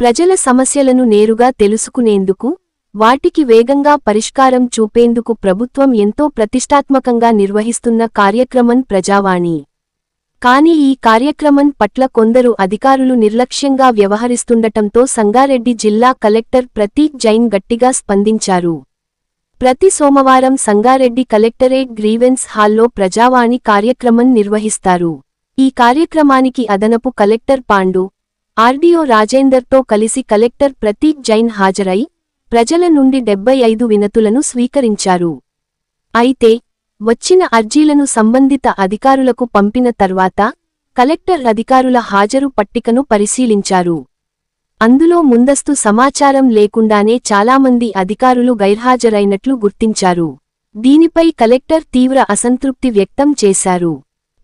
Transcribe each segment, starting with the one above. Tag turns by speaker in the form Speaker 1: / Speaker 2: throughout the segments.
Speaker 1: ప్రజల సమస్యలను నేరుగా తెలుసుకునేందుకు, వాటికి వేగంగా పరిష్కారం చూపేందుకు ప్రభుత్వం ఎంతో ప్రతిష్టాత్మకంగా నిర్వహిస్తున్న కార్యక్రమం ప్రజావాణి. కానీ ఈ కార్యక్రమం పట్ల కొందరు అధికారులు నిర్లక్ష్యంగా వ్యవహరిస్తుండటంతో సంగారెడ్డి జిల్లా కలెక్టర్ ప్రతీక్ జైన్ గట్టిగా స్పందించారు. ప్రతి సోమవారం సంగారెడ్డి కలెక్టరేట్ గ్రీవెన్స్ హాల్లో ప్రజావాణి కార్యక్రమం నిర్వహిస్తారు. ఈ కార్యక్రమానికి అదనపు కలెక్టర్ పాండు, ఆర్డీఓ రాజేందర్తో కలిసి కలెక్టర్ ప్రతీక్ జైన్ హాజరై ప్రజల నుండి 75 వినతులను స్వీకరించారు. అయితే వచ్చిన అర్జీలను సంబంధిత అధికారులకు పంపిన తర్వాత కలెక్టర్ అధికారుల హాజరు పట్టికను పరిశీలించారు. అందులో ముందస్తు సమాచారం లేకుండానే చాలామంది అధికారులు గైర్హాజరైనట్లు గుర్తించారు. దీనిపై కలెక్టర్ తీవ్ర అసంతృప్తి వ్యక్తం చేశారు.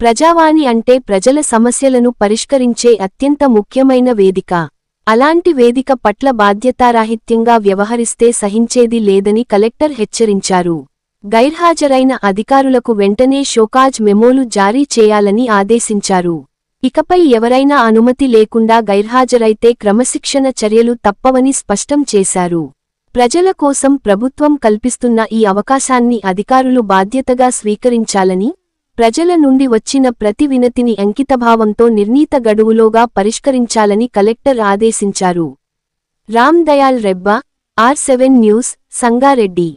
Speaker 1: ప్రజావాణి అంటే ప్రజల సమస్యలను పరిష్కరించే అత్యంత ముఖ్యమైన వేదిక. అలాంటి వేదిక పట్ల బాధ్యతారాహిత్యంగా వ్యవహరిస్తే సహించేది లేదని కలెక్టర్ హెచ్చరించారు. గైర్హాజరైన అధికారులకు వెంటనే షోకాజ్ మెమోలు జారీ చేయాలని ఆదేశించారు. ఇకపై ఎవరైనా అనుమతి లేకుండా గైర్హాజరైతే క్రమశిక్షణ చర్యలు తప్పవని స్పష్టం చేశారు. ప్రజల కోసం ప్రభుత్వం కల్పిస్తున్న ఈ అవకాశాన్ని అధికారులు బాధ్యతగా స్వీకరించాలని, ప్రజల నుండి వచ్చిన ప్రతి వినతిని అంకితభావంతో నిర్ణీత గడువులోగా పరిష్కరించాలని కలెక్టర్ ఆదేశించారు. Ram Dayal Rebba, R7 news, Sangareddy.